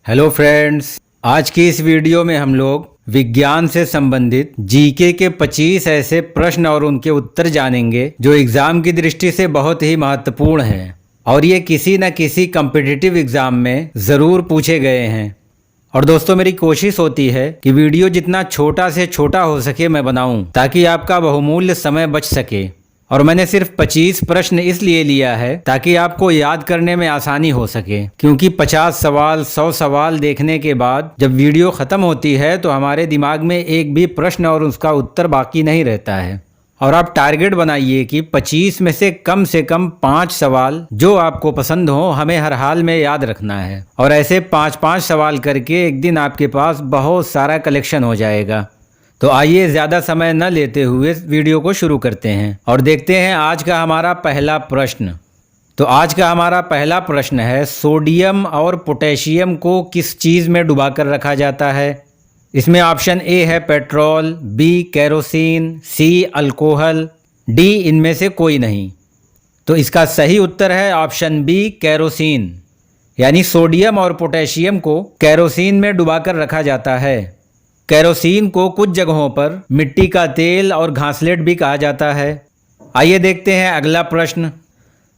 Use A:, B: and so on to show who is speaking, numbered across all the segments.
A: Hello friends, आज की इस वीडियो में हम लोग विज्ञान से संबंधित जीके के 25 ऐसे प्रश्न और उनके उत्तर जानेंगे जो एग्जाम की दृष्टि से बहुत ही महत्वपूर्ण हैं और ये किसी न किसी कॉम्पिटिटिव एग्जाम में ज़रूर पूछे गए हैं। और दोस्तों, मेरी कोशिश होती है कि वीडियो जितना छोटा से छोटा हो सके मैं बनाऊं ताकि आपका बहुमूल्य समय बच सके। और मैंने सिर्फ 25 प्रश्न इसलिए लिया है ताकि आपको याद करने में आसानी हो सके, क्योंकि 50 सवाल 100 सवाल देखने के बाद जब वीडियो ख़त्म होती है तो हमारे दिमाग में एक भी प्रश्न और उसका उत्तर बाकी नहीं रहता है। और आप टारगेट बनाइए कि 25 में से कम 5 सवाल जो आपको पसंद हो हमें हर हाल में याद रखना है। और ऐसे 5-5 सवाल करके एक दिन आपके पास बहुत सारा कलेक्शन हो जाएगा। तो आइए ज़्यादा समय न लेते हुए वीडियो को शुरू करते हैं और देखते हैं आज का हमारा पहला प्रश्न। तो आज का हमारा पहला प्रश्न है, सोडियम और पोटेशियम को किस चीज़ में डुबा कर रखा जाता है? इसमें ऑप्शन ए है पेट्रोल, बी केरोसिन, सी अल्कोहल, डी इनमें से कोई नहीं। तो इसका सही उत्तर है ऑप्शन बी केरोसिन, यानी सोडियम और पोटेशियम को केरोसिन में डुबा कर रखा जाता है। केरोसिन को कुछ जगहों पर मिट्टी का तेल और घासलेट भी कहा जाता है। आइए देखते हैं अगला प्रश्न।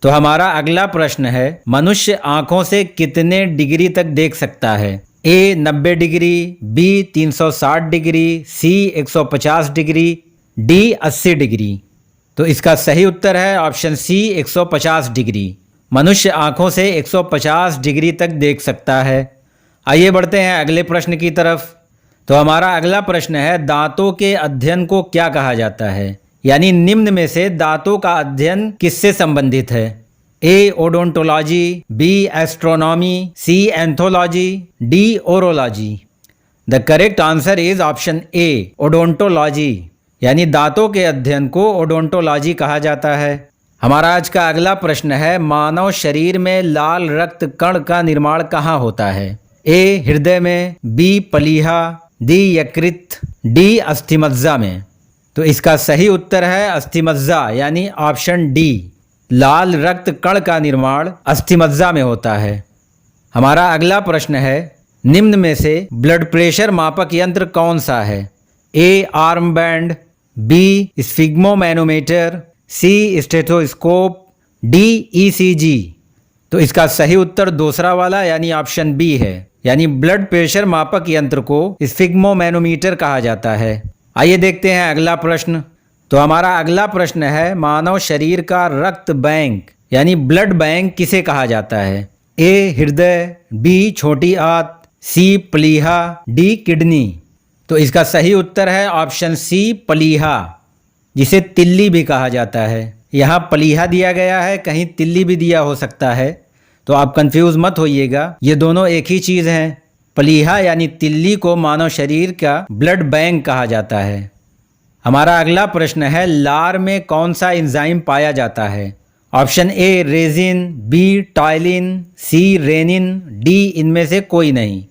A: तो हमारा अगला प्रश्न है, मनुष्य आँखों से कितने डिग्री तक देख सकता है? ए 90 डिग्री, बी 360 डिग्री, सी 150 डिग्री, डी 80 डिग्री। तो इसका सही उत्तर है ऑप्शन सी 150 डिग्री। मनुष्य आँखों से 150 डिग्री तक देख सकता है। आइए बढ़ते हैं अगले प्रश्न की तरफ। तो हमारा अगला प्रश्न है, दांतों के अध्ययन को क्या कहा जाता है? यानी निम्न में से दांतों का अध्ययन किससे संबंधित है? A odontology, B astronomy, C anthology, D orology. The correct answer is option A odontology, यानी दांतों के अध्ययन को ओडोंटोलॉजी कहा जाता है। हमारा आज का अगला प्रश्न है, मानव शरीर में लाल रक्त कण का निर्माण कहाँ होता है? ए हृदय में, बी प्लीहा, डी यकृत, डी अस्थिमज्जा में। तो इसका सही उत्तर है अस्थिमज्जा, यानी ऑप्शन डी। लाल रक्त कण का निर्माण अस्थिमज्जा में होता है। हमारा अगला प्रश्न है, निम्न में से ब्लड प्रेशर मापक यंत्र कौन सा है? ए आर्म बैंड, बी स्फिग्मोमैनोमीटर, सी स्टेथोस्कोप, डी ईसीजी। तो इसका सही उत्तर दूसरा वाला यानी ऑप्शन बी है, यानी ब्लड प्रेशर मापक यंत्र को स्फिग्मोमैनोमीटर कहा जाता है। आइए देखते हैं अगला प्रश्न। तो हमारा अगला प्रश्न है, मानव शरीर का रक्त बैंक यानी ब्लड बैंक किसे कहा जाता है? ए हृदय, बी छोटी आंत, सी प्लीहा, डी किडनी। तो इसका सही उत्तर है ऑप्शन सी प्लीहा, जिसे तिल्ली भी कहा जाता है। यहाँ प्लीहा दिया गया है, कहीं तिल्ली भी दिया हो सकता है, तो आप कंफ्यूज मत होइएगा, ये दोनों एक ही चीज़ हैं। प्लीहा यानी तिल्ली को मानव शरीर का ब्लड बैंक कहा जाता है। हमारा अगला प्रश्न है, लार में कौन सा एंजाइम पाया जाता है? Option A resin, B ptyalin, C rennin, D इनमें से कोई नहीं।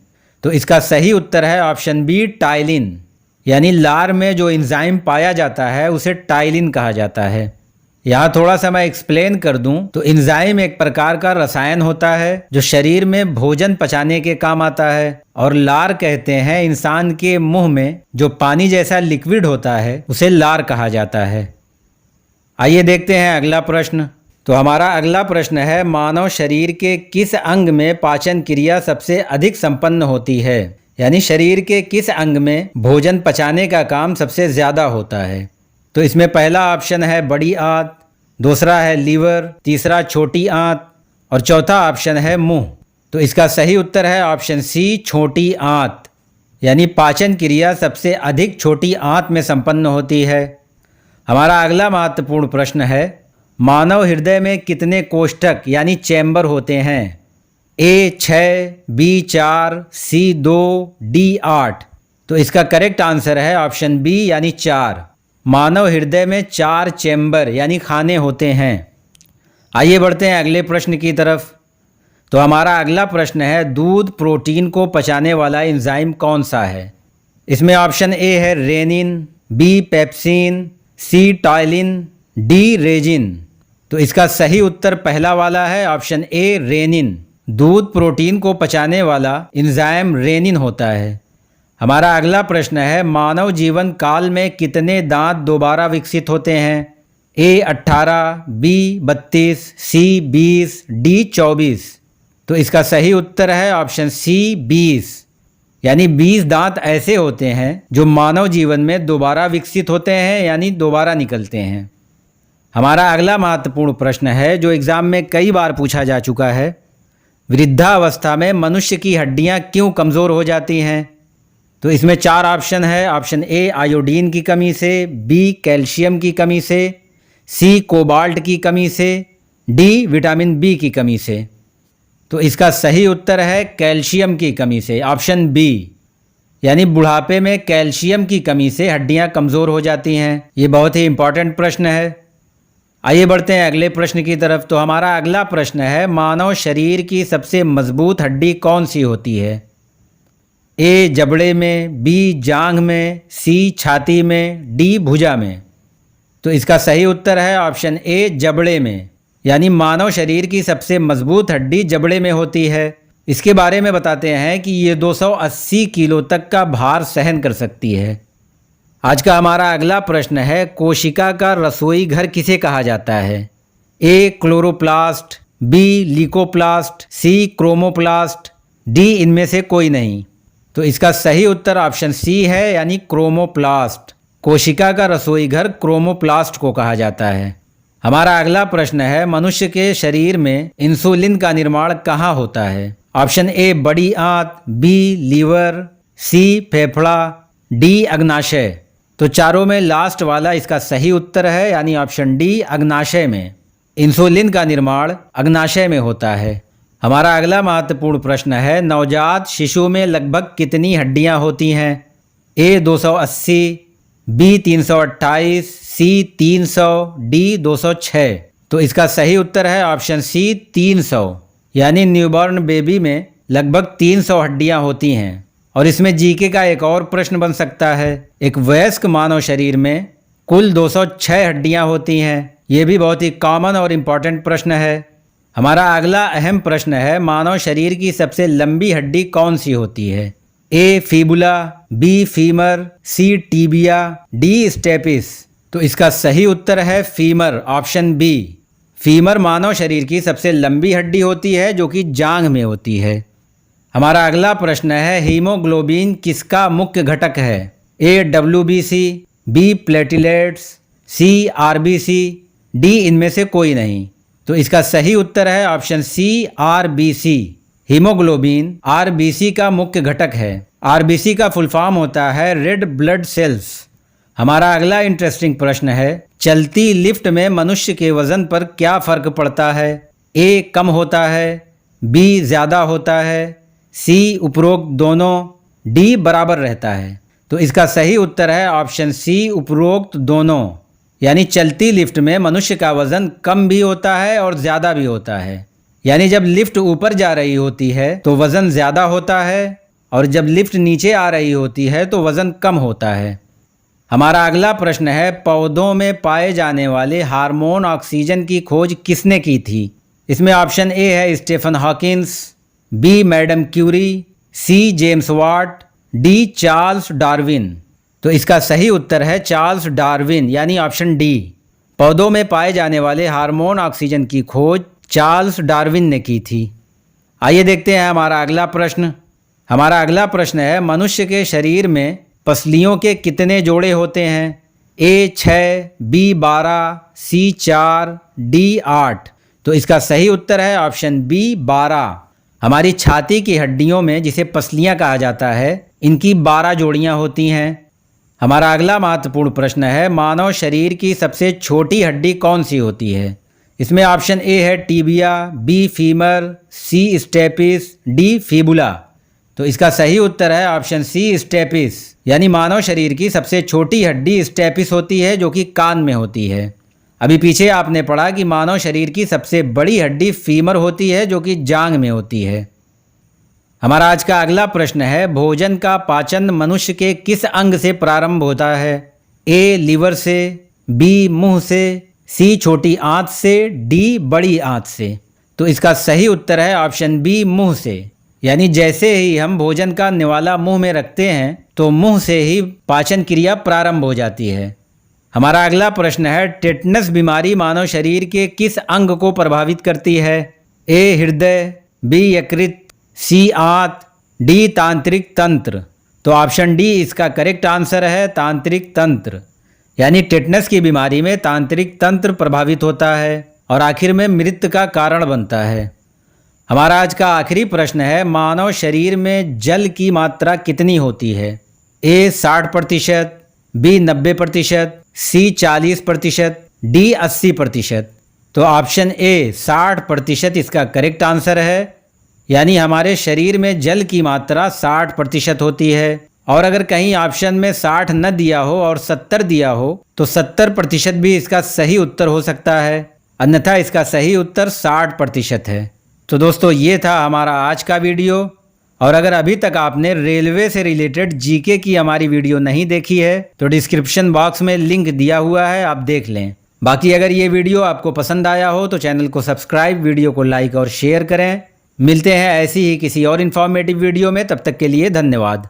A: तो इसका सही उत्तर है ऑप्शन बी टाइलिन, यानी लार में जो एंजाइम पाया जाता है उसे टाइलिन कहा जाता है। यहाँ थोड़ा सा मैं एक्सप्लेन कर दूं तो एंजाइम एक प्रकार का रसायन होता है जो शरीर में भोजन पचाने के काम आता है। और लार कहते हैं इंसान के मुंह में जो पानी जैसा लिक्विड होता है उसे लार कहा जाता है। आइए देखते हैं अगला प्रश्न। तो हमारा अगला प्रश्न है, मानव शरीर के किस अंग में पाचन क्रिया सबसे अधिक संपन्न होती है? यानी शरीर के किस अंग में भोजन पचाने का काम सबसे ज़्यादा होता है? तो इसमें पहला ऑप्शन है बड़ी आंत, दूसरा है लीवर, तीसरा छोटी आंत और चौथा ऑप्शन है मुंह। तो इसका सही उत्तर है ऑप्शन सी छोटी आंत, यानी पाचन क्रिया सबसे अधिक छोटी आंत में संपन्न होती है। हमारा अगला महत्वपूर्ण प्रश्न है, मानव हृदय में कितने कोष्ठक यानी चैम्बर होते हैं? ए 6, बी 4, सी 2, डी 8। तो इसका करेक्ट आंसर है ऑप्शन बी यानी 4। मानव हृदय में 4 चैम्बर यानी खाने होते हैं। आइए बढ़ते हैं अगले प्रश्न की तरफ। तो हमारा अगला प्रश्न है, दूध प्रोटीन को पचाने वाला एंजाइम कौन सा है? इसमें ऑप्शन ए है रेनिन, बी पेप्सिन, सी टाइलिन, डी रेजिन। तो इसका सही उत्तर पहला वाला है ऑप्शन ए रेनिन, दूध प्रोटीन को पचाने वाला एंजाइम रेनिन होता है। हमारा अगला प्रश्न है, मानव जीवन काल में कितने दांत दोबारा विकसित होते हैं? ए 18, बी 32, सी 20, डी 24। तो इसका सही उत्तर है ऑप्शन सी 20, यानी 20 दांत ऐसे होते हैं जो मानव जीवन में दोबारा विकसित होते हैं, यानी दोबारा निकलते हैं। हमारा अगला महत्वपूर्ण प्रश्न है जो एग्जाम में कई बार पूछा जा चुका है, वृद्धावस्था में मनुष्य की हड्डियां क्यों कमज़ोर हो जाती हैं? तो इसमें 4 ऑप्शन है। ऑप्शन ए आयोडीन की कमी से, बी कैल्शियम की कमी से, सी कोबाल्ट की कमी से, डी विटामिन बी की कमी से। तो इसका सही उत्तर है कैल्शियम की कमी से, ऑप्शन बी, यानी बुढ़ापे में कैल्शियम की कमी से हड्डियां कमज़ोर हो जाती हैं। ये बहुत ही इंपॉर्टेंट प्रश्न है। आइए बढ़ते हैं अगले प्रश्न की तरफ। तो हमारा अगला प्रश्न है, मानव शरीर की सबसे मजबूत हड्डी कौन सी होती है? ए जबड़े में, बी जांघ में, सी छाती में, डी भुजा में। तो इसका सही उत्तर है ऑप्शन ए जबड़े में, यानी मानव शरीर की सबसे मजबूत हड्डी जबड़े में होती है। इसके बारे में बताते हैं कि ये 280 किलो तक का भार सहन कर सकती है। आज का हमारा अगला प्रश्न है, कोशिका का रसोई घर किसे कहा जाता है? ए क्लोरोप्लास्ट, बी ल्यूकोप्लास्ट, सी क्रोमोप्लास्ट, डी इनमें से कोई नहीं। तो इसका सही उत्तर ऑप्शन सी है, यानी क्रोमोप्लास्ट। कोशिका का रसोई घर क्रोमोप्लास्ट को कहा जाता है। हमारा अगला प्रश्न है, मनुष्य के शरीर में इंसुलिन का निर्माण कहाँ होता है? ऑप्शन ए बड़ी आंत, बी लीवर, सी फेफड़ा, डी अग्नाशय। तो चारों में लास्ट वाला इसका सही उत्तर है, यानी ऑप्शन डी अग्नाशय में। इंसुलिन का निर्माण अग्नाशय में होता है। हमारा अगला महत्वपूर्ण प्रश्न है, नवजात शिशु में लगभग कितनी हड्डियां होती हैं? ए 280, बी 328, सी 300, डी 206। तो इसका सही उत्तर है ऑप्शन सी 300, यानी न्यूबॉर्न बेबी में लगभग 300 हड्डियां होती हैं। और इसमें जीके का एक और प्रश्न बन सकता है, एक वयस्क मानव शरीर में कुल 206 हड्डियां होती हैं। ये भी बहुत ही कॉमन और इम्पॉर्टेंट प्रश्न है। हमारा अगला अहम प्रश्न है, मानव शरीर की सबसे लंबी हड्डी कौन सी होती है? ए फीबुला, बी फीमर, सी टीबिया, डी स्टेपिस। तो इसका सही उत्तर है फीमर, ऑप्शन बी। फीमर मानव शरीर की सबसे लंबी हड्डी होती है जो कि जांघ में होती है। हमारा अगला प्रश्न है, हीमोग्लोबिन किसका मुख्य घटक है? A WBC, B platelets, C RBC, D इनमें से कोई नहीं। तो इसका सही उत्तर है option C RBC। Haemoglobin RBC का मुख्य घटक है। RBC का फुल फॉर्म होता है रेड ब्लड सेल्स। हमारा अगला इंटरेस्टिंग प्रश्न है, चलती लिफ्ट में मनुष्य के वजन पर क्या फर्क पड़ता है? ए कम होता है, बी ज़्यादा होता है, सी उपरोक्त दोनों, डी बराबर रहता है। तो इसका सही उत्तर है ऑप्शन सी उपरोक्त दोनों, यानी चलती लिफ्ट में मनुष्य का वजन कम भी होता है और ज़्यादा भी होता है। यानी जब लिफ्ट ऊपर जा रही होती है तो वज़न ज़्यादा होता है, और जब लिफ्ट नीचे आ रही होती है तो वज़न कम होता है। हमारा अगला प्रश्न है, पौधों में पाए जाने वाले हार्मोन ऑक्सीजन की खोज किसने की थी? इसमें ऑप्शन ए है Stephen Hawkins, B madam Curie, C James Watt, D Charles Darwin. तो इसका सही उत्तर है चार्ल्स डार्विन, यानी ऑप्शन डी। पौधों में पाए जाने वाले हार्मोन ऑक्सीजन की खोज चार्ल्स डार्विन ने की थी। आइए देखते हैं हमारा अगला प्रश्न। हमारा अगला प्रश्न है, मनुष्य के शरीर में पसलियों के कितने जोड़े होते हैं? ए 6, बी 12, सी 4, डी 8। तो इसका सही उत्तर है ऑप्शन बी 12। हमारी छाती की हड्डियों में, जिसे पसलियां कहा जाता है, इनकी 12 जोड़ियां होती हैं। हमारा अगला महत्वपूर्ण प्रश्न है, मानव शरीर की सबसे छोटी हड्डी कौन सी होती है? इसमें ऑप्शन ए है टीबिया, बी फीमर, सी स्टेपिस, डी फीबुला। तो इसका सही उत्तर है ऑप्शन सी स्टेपिस, यानी मानव शरीर की सबसे छोटी हड्डी स्टेपिस होती है जो कि कान में होती है। अभी पीछे आपने पढ़ा कि मानव शरीर की सबसे बड़ी हड्डी फीमर होती है जो कि जांघ में होती है। हमारा आज का अगला प्रश्न है, भोजन का पाचन मनुष्य के किस अंग से प्रारंभ होता है? ए लीवर से, बी मुंह से, सी छोटी आंत से, डी बड़ी आंत से। तो इसका सही उत्तर है ऑप्शन बी, मुंह से। यानी जैसे ही हम भोजन का निवाला मुंह में रखते हैं तो मुंह से ही पाचन क्रिया प्रारंभ हो जाती है। हमारा अगला प्रश्न है, टेटनस बीमारी मानव शरीर के किस अंग को प्रभावित करती है? ए हृदय, बी यकृत, सी आंत, डी तांत्रिक तंत्र। तो ऑप्शन डी इसका करेक्ट आंसर है, तांत्रिक तंत्र। यानी टेटनस की बीमारी में तांत्रिक तंत्र प्रभावित होता है और आखिर में मृत्यु का कारण बनता है। हमारा आज का आखिरी प्रश्न है, मानव शरीर में जल की मात्रा कितनी होती है? ए 60%, बी 90%, सी 40%, डी 80%। तो ऑप्शन ए 60% इसका करेक्ट आंसर है। यानी हमारे शरीर में जल की मात्रा 60% होती है। और अगर कहीं ऑप्शन में 60 न दिया हो और 70 दिया हो तो 70% भी इसका सही उत्तर हो सकता है, अन्यथा इसका सही उत्तर 60% है। तो दोस्तों ये था हमारा आज का वीडियो। और अगर अभी तक आपने रेलवे से रिलेटेड जीके की हमारी वीडियो नहीं देखी है तो डिस्क्रिप्शन बॉक्स में लिंक दिया हुआ है, आप देख लें। बाकी अगर ये वीडियो आपको पसंद आया हो तो चैनल को सब्सक्राइब, वीडियो को लाइक और शेयर करें। मिलते हैं ऐसी ही किसी और इन्फॉर्मेटिव वीडियो में, तब तक के लिए धन्यवाद।